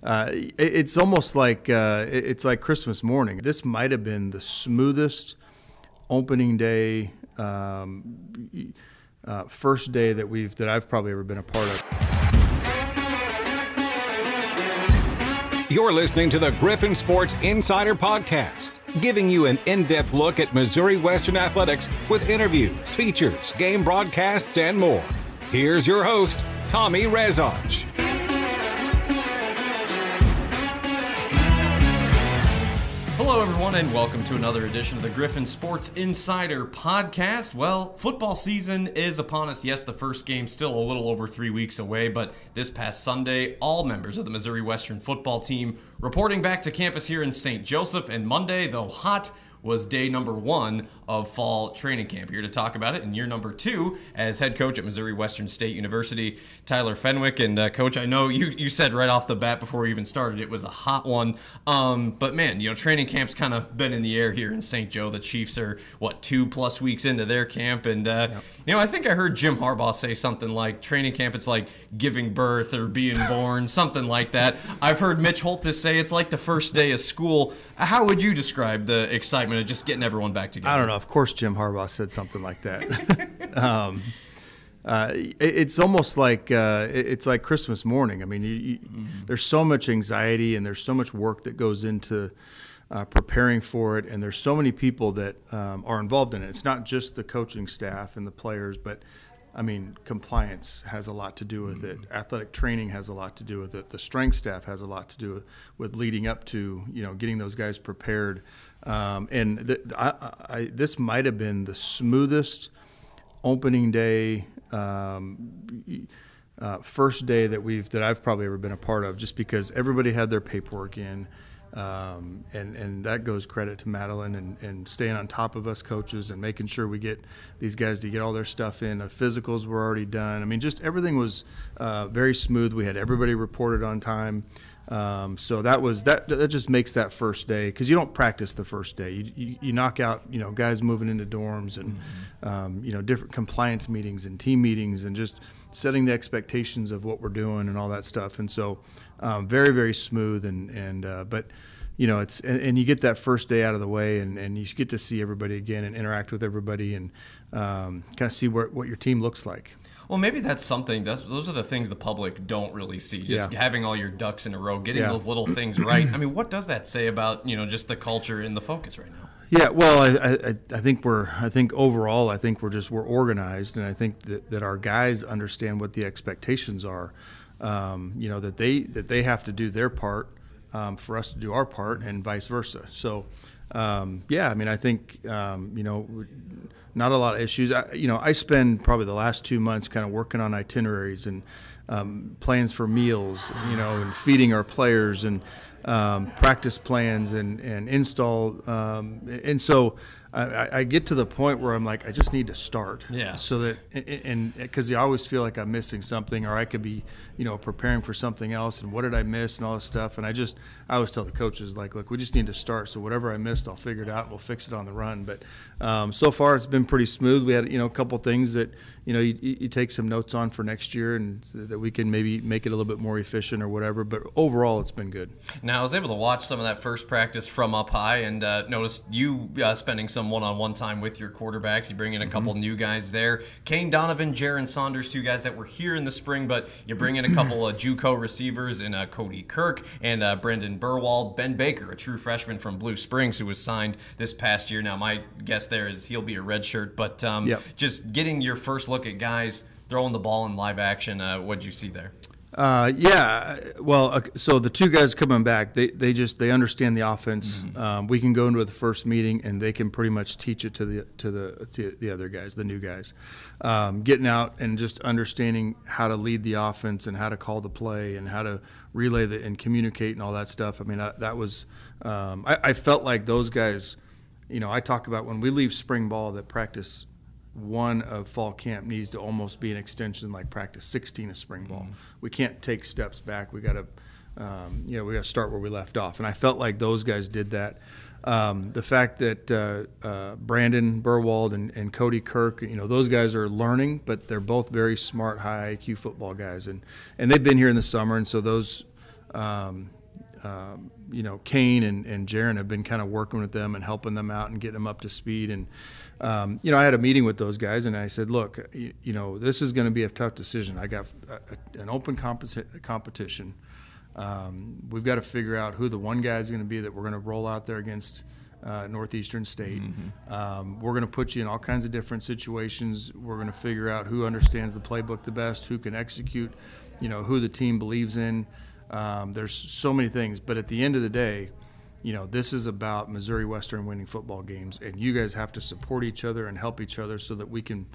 It's almost like it's like Christmas morning. This might have been the smoothest opening day, first day that I've probably ever been a part of. You're listening to the Griffon Sports Insider Podcast, giving you an in-depth look at Missouri Western athletics with interviews, features, game broadcasts, and more. Here's your host, Tommy Rezaj. Hello, everyone, and welcome to another edition of the Griffon Sports Insider Podcast. Well, football season is upon us. Yes, the first game's still a little over 3 weeks away, but this past Sunday, all members of the Missouri Western football team reporting back to campus here in St. Joseph, and Monday, though hot, was day number 1 of fall training camp. Here to talk about it in year number 2 as head coach at Missouri Western State University, Tyler Fenwick. And Coach, I know you said right off the bat before we even started it was a hot one. But man, training camp's kind of been in the air here in St. Joe. The Chiefs are, 2+ weeks into their camp. And, I think I heard Jim Harbaugh say something like training camp, it's like giving birth or being born, something like that. I've heard Mitch Holtis say it's like the first day of school. How would you describe the excitement of just getting everyone back together? I don't know. Of course, Jim Harbaugh said something like that. It's almost like it's like Christmas morning. I mean, there's so much anxiety and there's so much work that goes into preparing for it, and there's so many people that are involved in it. It's not just the coaching staff and the players, but I mean, compliance has a lot to do with it. Athletic training has a lot to do with it. The strength staff has a lot to do with leading up to getting those guys prepared. This might have been the smoothest opening day, first day that I've probably ever been a part of, just because everybody had their paperwork in, and that goes credit to Madeline and staying on top of us coaches and making sure we get these guys to get all their stuff in. The physicals were already done. I mean, just everything was very smooth. We had everybody reported on time. So that just makes that first day, because you don't practice the first day. You knock out guys moving into dorms and different compliance meetings and team meetings and just setting the expectations of what we're doing and all that stuff. And so very, very smooth but it's and you get that first day out of the way and you get to see everybody again and interact with everybody and kind of see what your team looks like. Well, maybe that's something. Those are the things the public don't really see. Just having all your ducks in a row, getting those little things right. I mean, what does that say about just the culture and the focus right now? Yeah, well, I think overall we're organized, and I think that our guys understand what the expectations are. That they have to do their part for us to do our part, and vice versa. So. I mean, I think, not a lot of issues. I spend probably the last 2 months kind of working on itineraries and plans for meals, and feeding our players and practice plans and install. And so I get to the point where I'm like, I just need to start. Yeah. So that, and because I always feel like I'm missing something, or I could be, preparing for something else, and what did I miss and all this stuff. And I always tell the coaches, like, look, we just need to start. So whatever I missed, I'll figure it out and we'll fix it on the run. But so far it's been pretty smooth. We had, a couple things that, you take some notes on for next year, and so that we can maybe make it a little bit more efficient or whatever. But overall, it's been good. Now, I was able to watch some of that first practice from up high and noticed you spending some one-on-one time with your quarterbacks. You bring in a couple new guys there. Kane Donovan, Jaron Saunders, 2 guys that were here in the spring, but you bring in a couple of JUCO receivers in Cody Kirk and Brendan Burwald. Ben Baker, a true freshman from Blue Springs who was signed this past year. Now, my guess there is he'll be a redshirt, but just getting your first look at guys throwing the ball in live action, what'd you see there? So the 2 guys coming back, they understand the offense. We can go into the first meeting and they can pretty much teach it to the other guys, the new guys. Getting out and just understanding how to lead the offense and how to call the play and how to relay and communicate and all that stuff. I mean, that was I felt like those guys. I talk about when we leave spring ball that practice 1 of fall camp needs to almost be an extension like practice 16 of spring ball. We can't take steps back. We got to start where we left off. And I felt like those guys did that. The fact that Brandon Burwald and Cody Kirk, those guys are learning, but they're both very smart, high IQ football guys, and they've been here in the summer, and so those Kane and Jaron have been kind of working with them and helping them out and getting them up to speed. And, I had a meeting with those guys, and I said, look, this is going to be a tough decision. I got an open competition. We've got to figure out who the one guy is going to be that we're going to roll out there against Northeastern State. We're going to put you in all kinds of different situations. We're going to figure out who understands the playbook the best, who can execute, who the team believes in. There's so many things, but at the end of the day, this is about Missouri Western winning football games, and you guys have to support each other and help each other so that we can,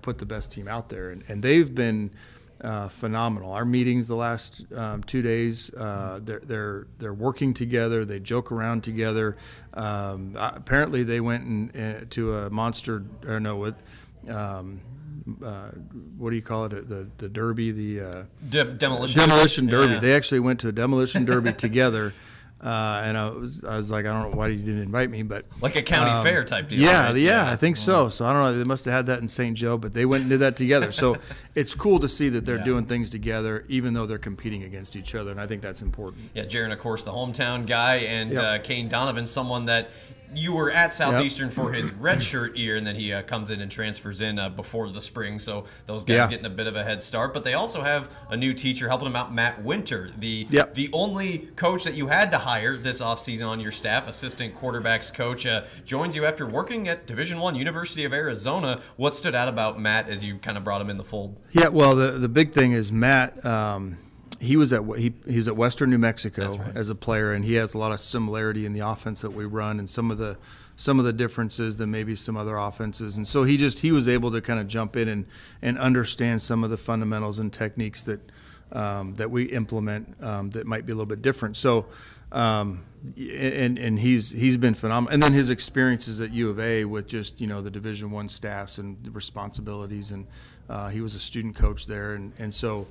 put the best team out there. And they've been phenomenal. Our meetings the last 2 days, they're working together. They joke around together. Apparently, they went to a monster. Or no, with. What do you call it? The derby, the demolition derby. Yeah. They actually went to a demolition derby together, and I was like, I don't know why you didn't invite me, but like a county fair type deal. Yeah, right? yeah, I think so. So I don't know. They must have had that in St. Joe, but they went and did that together. So it's cool to see that they're doing things together, even though they're competing against each other, and I think that's important. Yeah, Jaron, of course, the hometown guy, and Kane Donovan, someone that you were at Southeastern for his redshirt year, and then he comes in and transfers in before the spring. So those guys getting a bit of a head start. But they also have a new teacher helping them out, Matt Winter, the only coach that you had to hire this offseason on your staff, assistant quarterbacks coach, joins you after working at Division I, University of Arizona. What stood out about Matt as you kind of brought him in the fold? Yeah, well, the big thing is Matt. He was at Western New Mexico as a player, and he has a lot of similarity in the offense that we run, and some of the differences than maybe some other offenses. And so he was able to kind of jump in and understand some of the fundamentals and techniques that we implement that might be a little bit different. So and he's been phenomenal. And then his experiences at U of A with just the Division I staffs and the responsibilities, and he was a student coach there, and so.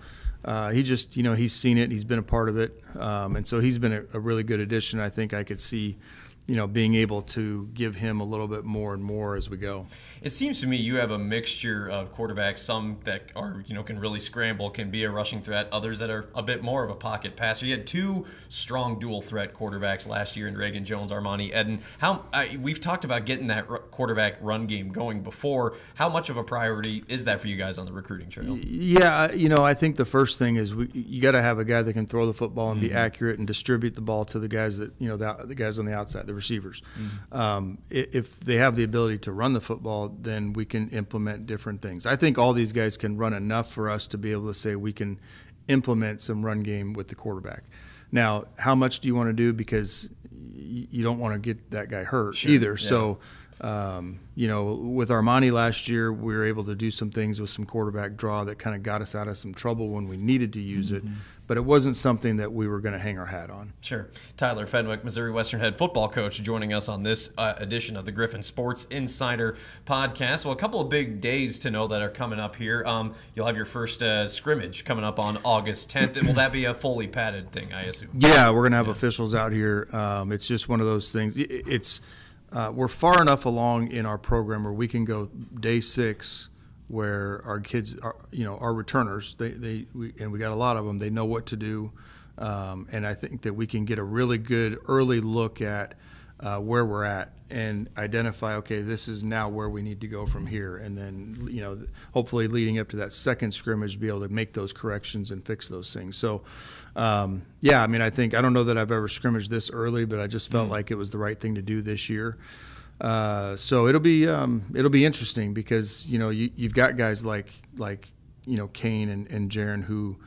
He just, he's seen it. He's been a part of it, and so he's been a really good addition. I think I could see, being able to give him a little bit more and more as we go. It seems to me you have a mixture of quarterbacks, some that are, can really scramble, can be a rushing threat, others that are a bit more of a pocket passer. You had two strong dual threat quarterbacks last year in Reagan Jones, Armani Eden. We've talked about getting that quarterback run game going before. How much of a priority is that for you guys on the recruiting trail? Yeah, I think the first thing is you got to have a guy that can throw the football and be accurate and distribute the ball to the guys that, the guys on the outside, the receivers. If they have the ability to run the football, then we can implement different things. I think all these guys can run enough for us to be able to say we can implement some run game with the quarterback. Now, how much do you want to do? Because you don't want to get that guy hurt either. Yeah. So, with Armani last year, we were able to do some things with some quarterback draw that kind of got us out of some trouble when we needed to use it. But it wasn't something that we were going to hang our hat on. Sure. Tyler Fenwick, Missouri Western head football coach, joining us on this edition of the Griffon Sports Insider podcast. Well, a couple of big days to know that are coming up here. You'll have your first scrimmage coming up on August 10th. Will that be a fully padded thing, I assume? Yeah, we're going to have officials out here. It's just one of those things. We're far enough along in our program where we can go day 6 where our kids are, our returners, and we got a lot of them, they know what to do. And I think that we can get a really good early look at where we're at and identify, okay, this is now where we need to go from here. And then, hopefully leading up to that second scrimmage, be able to make those corrections and fix those things. So, I don't know that I've ever scrimmaged this early, but I just felt like it was the right thing to do this year. So it'll be interesting because, you've got guys like Kane and Jaron who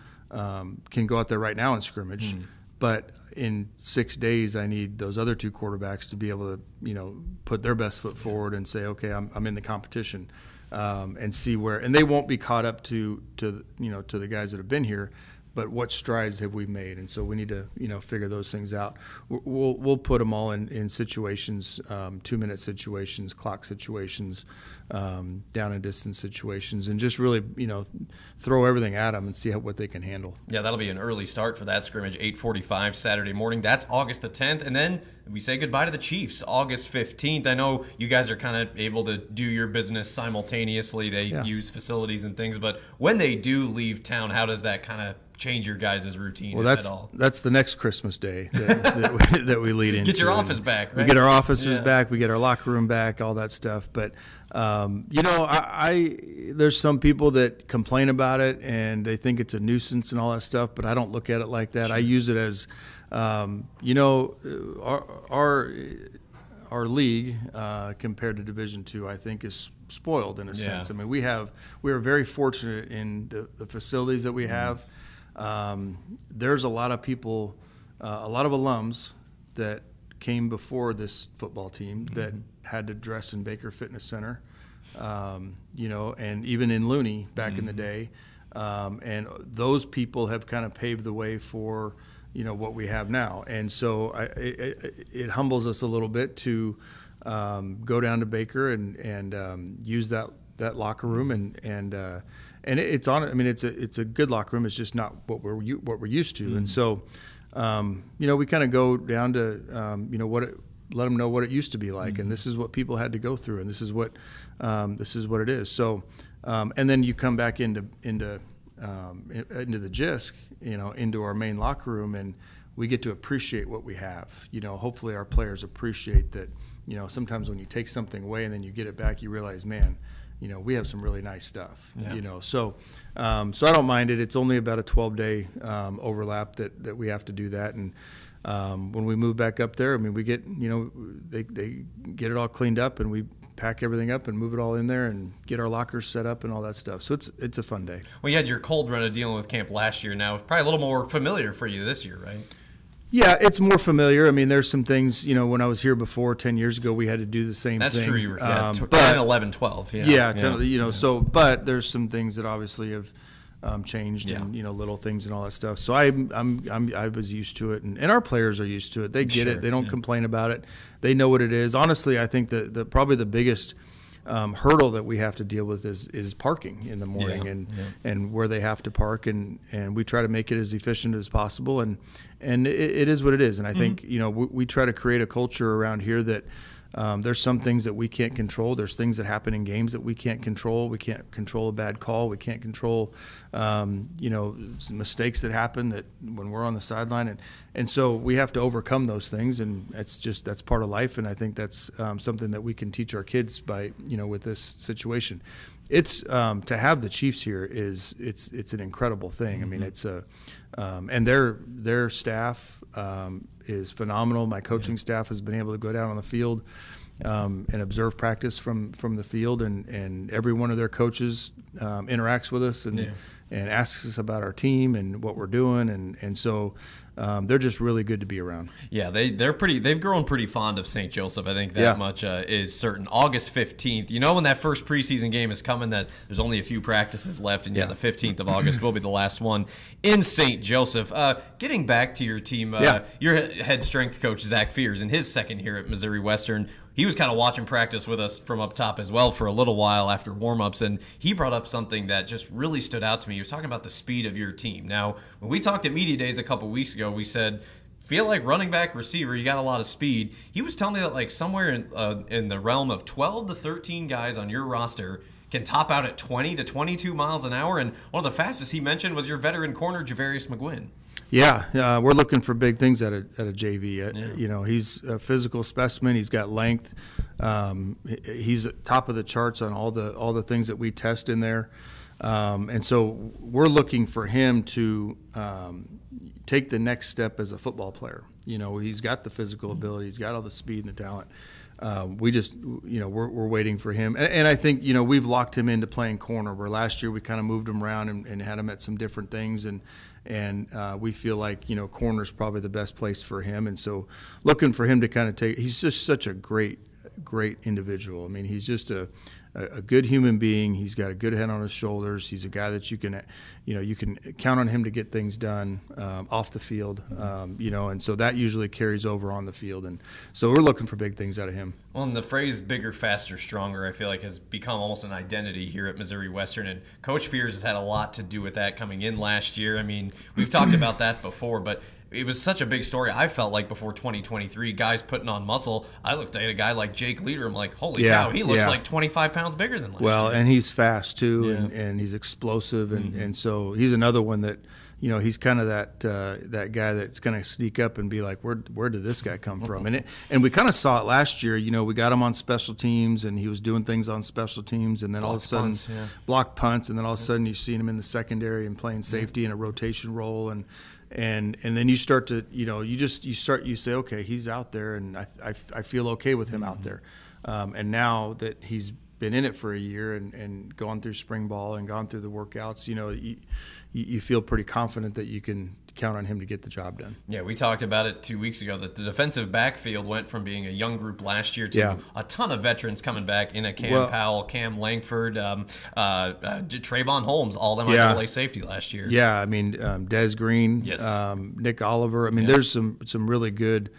can go out there right now and scrimmage, but in 6 days I need those other two quarterbacks to be able to, put their best foot forward and say, okay, I'm in the competition, and see where, and they won't be caught up to the guys that have been here, but what strides have we made? And so we need to, figure those things out. We'll put them all in situations, 2-minute situations, clock situations, down and distance situations, and just really, throw everything at them and see what they can handle. Yeah, that'll be an early start for that scrimmage, 8:45 Saturday morning. That's August the 10th, and then we say goodbye to the Chiefs, August 15th. I know you guys are kind of able to do your business simultaneously. They use facilities and things, but when they do leave town, how does that kind of change your guys' routine at all? That's the next Christmas day that we lead into. Get your office back, right? We get our offices back. We get our locker room back, all that stuff. But, there's some people that complain about it and they think it's a nuisance and all that stuff, but I don't look at it like that. Sure. I use it as, our league compared to Division II, I think, is spoiled in a sense. I mean, we are very fortunate in the facilities that we have. There's a lot of people, a lot of alums that came before this football team that had to dress in Baker Fitness Center, and even in Looney back in the day. And those people have kind of paved the way for, what we have now. And so it humbles us a little bit to go down to Baker and use that locker room and it's on. I mean, it's a good locker room. It's just not what we're used to. And so, we kind of go down to let them know what it used to be like, and this is what people had to go through, and this is what it is. So, and then you come back into the GISC, into our main locker room, and we get to appreciate what we have. Hopefully our players appreciate that. Sometimes when you take something away and then you get it back, you realize, man, we have some really nice stuff. Yeah. So I don't mind it. It's only about a 12-day overlap that we have to do that. And when we move back up there, I mean, we get, they get it all cleaned up, and we pack everything up and move it all in there and get our lockers set up and all that stuff. So it's a fun day. Well, you had your cold run of dealing with camp last year. Now, probably a little more familiar for you this year, right? Yeah, it's more familiar. I mean, there's some things, when I was here before 10 years ago, we had to do the same thing. That's true. You were 10, 11, 12. Yeah. 10, so, but there's some things that obviously have changed and, little things and all that stuff. So I was used to it, and our players are used to it. They get it. They don't complain about it. They know what it is. Honestly, I think that probably the biggest hurdle that we have to deal with is parking in the morning and where they have to park, and we try to make it as efficient as possible, and it is what it is. And I think we try to create a culture around here that there's some things that we can't control. There's things that happen in games that we can't control. We can't control a bad call. We can't control mistakes that happen that when we're on the sideline, and so we have to overcome those things, and that's part of life. And I think that's something that we can teach our kids by with this situation. It's to have the Chiefs here it's an incredible thing. I mean, it's and their staff is phenomenal. My coaching staff has been able to go down on the field and observe practice from the field, and every one of their coaches interacts with us and asks us about our team and what we're doing, and so they're just really good to be around. Yeah, they've grown pretty fond of St. Joseph. I think that much is certain. August 15th, when that first preseason game is coming, that there's only a few practices left, and the 15th of August will be the last one in St. Joseph. Getting back to your team, your head strength coach, Zach Fears, in his second year at Missouri Western, he was kind of watching practice with us from up top as well for a little while after warm-ups, and he brought up something that just really stood out to me. He was talking about the speed of your team. Now, when we talked at Media Days a couple weeks ago, we said, feel like running back, receiver, you got a lot of speed. He was telling me that like somewhere in the realm of 12 to 13 guys on your roster can top out at 20 to 22 miles an hour, and one of the fastest he mentioned was your veteran corner, Javarius McGuinn. Yeah, we're looking for big things at a JV. He's a physical specimen. He's got length. He's at top of the charts on all the things that we test in there. And so we're looking for him to take the next step as a football player. He's got the physical ability. He's got all the speed and the talent. We just, we're waiting for him. And I think, we've locked him into playing corner, where last year we kind of moved him around and had him at some different things. And we feel like, corner's probably the best place for him. And so looking for him to kind of he's just such a great individual. I mean, he's just a good human being. He's got a good head on his shoulders. He's a guy that you can count on him to get things done off the field, and so that usually carries over on the field. And so we're looking for big things out of him. Well, and the phrase bigger, faster, stronger, I feel like has become almost an identity here at Missouri Western, and Coach Fears has had a lot to do with that coming in last year. I mean, we've talked about that before, but it was such a big story. I felt like before 2023, guys putting on muscle. I looked at a guy like Jake Leader. I'm like, holy cow, he looks like 25 pounds bigger than last year. Well, and he's fast too, and he's explosive, and so he's another one that he's kind of that guy that's going to sneak up and be like, where did this guy come from? And we kind of saw it last year. We got him on special teams, and he was doing things on special teams, and then all of a sudden blocked punts, and then all of a sudden you've seen him in the secondary and playing safety in a rotation role, and then you start to you say, okay, he's out there, and I feel okay with him out there, and now that he's been in it for a year and gone through spring ball and gone through the workouts, you feel pretty confident that you can count on him to get the job done. Yeah, we talked about it 2 weeks ago that the defensive backfield went from being a young group last year to a ton of veterans coming back in a Cam Powell, Cam Langford, Trayvon Holmes, all them MWSU safety last year. Yeah, I mean, Des Green, Nick Oliver. I mean, there's some really good.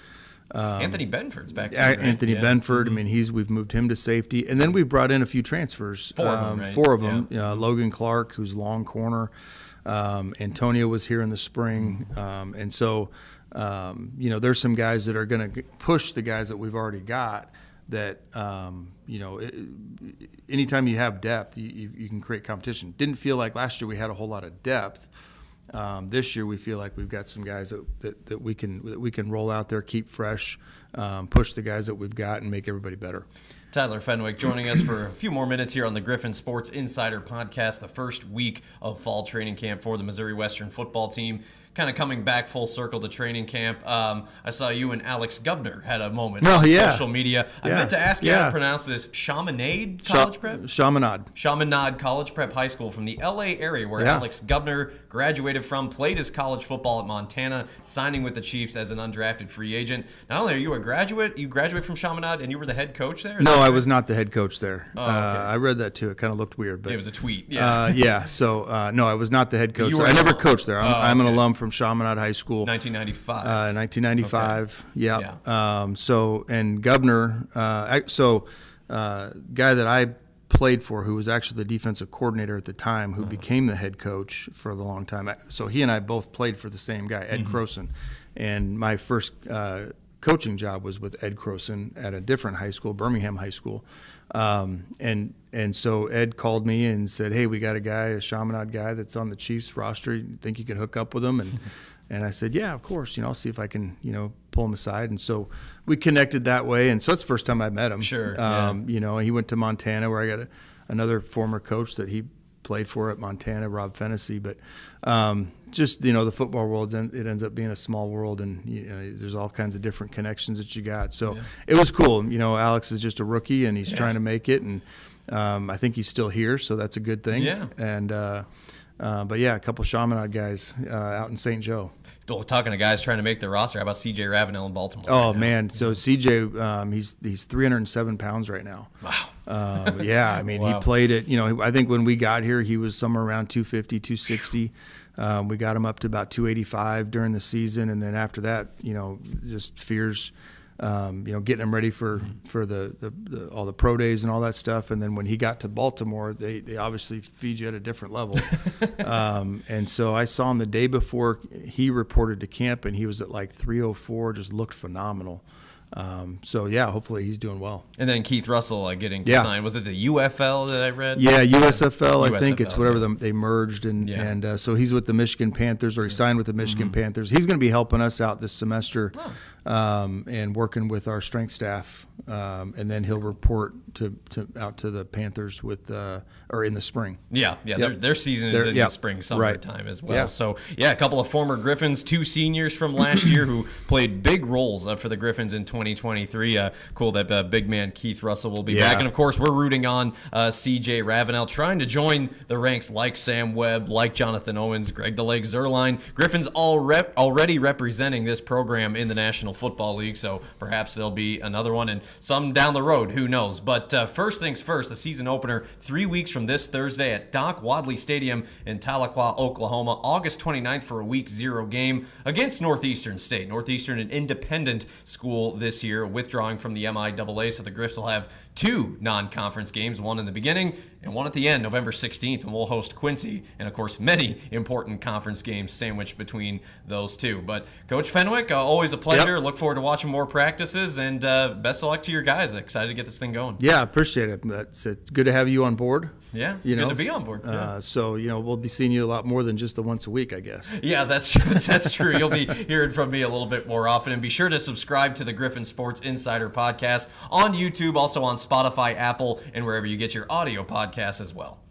Anthony Benford's back too, right? Anthony Benford. I mean, we've moved him to safety, and then we brought in a few transfers. Four of them. Logan Clark, who's long corner. Antonio was here in the spring, and so there's some guys that are going to push the guys that we've already got. That anytime you have depth, you can create competition. Didn't feel like last year we had a whole lot of depth. This year we feel like we've got some guys that we can roll out there, keep fresh, push the guys that we've got, and make everybody better. Tyler Fenwick joining us for a few more minutes here on the Griffon Sports Insider Podcast, the first week of fall training camp for the Missouri Western football team. Kind of coming back full circle to training camp. I saw you and Alex Gubner had a moment on social media. I meant to ask you how to pronounce this. Chaminade College Prep? Chaminade College Prep High School from the L.A. area where Alex Gubner graduated from, played his college football at Montana, signing with the Chiefs as an undrafted free agent. Not only are you a graduate, you graduate from Chaminade and you were the head coach there? No, I was not the head coach there. Oh, okay. I read that too. It kind of looked weird. But it was a tweet. So, no, I was not the head coach. I never coached there. I'm an alum from Chaminade High School. 1995. 1995. Okay. Yeah. So, and Gubner, guy that I played for, who was actually the defensive coordinator at the time, who became the head coach for the long time. So he and I both played for the same guy, Ed Croson. And my first coaching job was with Ed Croson at a different high school, Birmingham High School. And so Ed called me and said, hey, we got a guy, a Chaminade guy that's on the Chiefs roster. You think you could hook up with him? And I said, yeah, of course. I'll see if I can, pull him aside. And so we connected that way. And so that's the first time I met him. Sure. He went to Montana, where I got another former coach that he played for at Montana, Rob Fennessy. But just, the football world, it ends up being a small world, and there's all kinds of different connections that you got. So it was cool. Alex is just a rookie, and he's trying to make it. And I think he's still here, so that's a good thing. Yeah. And but a couple Chaminade guys out in St. Joe. Talking to guys trying to make the roster, how about C.J. Ravenel in Baltimore? Oh, man. So C.J., he's 307 pounds right now. Wow. He played it. I think when we got here, he was somewhere around 250, 260. We got him up to about 285 during the season, and then after that, just fears. Getting him ready for the all the pro days and all that stuff. And then when he got to Baltimore, they obviously feed you at a different level. And so I saw him the day before he reported to camp, and he was at like 304, just looked phenomenal. Hopefully he's doing well. And then Keith Russell getting to sign. Was it the UFL that I read? Yeah, USFL. I think it's whatever they merged, and so he's with the Michigan Panthers, or he signed with the Michigan Panthers. He's going to be helping us out this semester, and working with our strength staff, and then he'll report out to the Panthers or in the spring. Their season is in the spring, summertime as well. So a couple of former Griffins, 2 seniors from last year who played big roles for the Griffins in 2023. Cool that big man Keith Russell will be back. And, of course, we're rooting on C.J. Ravenel, trying to join the ranks like Sam Webb, like Jonathan Owens, Greg the Leg Zerline. Griffins already representing this program in the National Football League, so perhaps there'll be another one, and some down the road, who knows. But first things first, the season opener 3 weeks from this Thursday at Doc Wadley Stadium in Tahlequah, Oklahoma, August 29th for a Week 0 game against Northeastern State. Northeastern, an independent school this year, withdrawing from the MIAA, so the Griffs will have 2 non-conference games, one in the beginning and one at the end, November 16th, and we'll host Quincy, and of course many important conference games sandwiched between those two. But Coach Fenwick, always a pleasure. look forward to watching more practices, and best of luck to your guys. Excited to get this thing going. Yeah, appreciate it. It's good to have you on board. Yeah, it's good to be on board. Yeah. So, we'll be seeing you a lot more than just the once a week, I guess. Yeah, that's true. That's true. You'll be hearing from me a little bit more often. And be sure to subscribe to the Griffon Sports Insider podcast on YouTube, also on Spotify, Apple, and wherever you get your audio podcasts as well.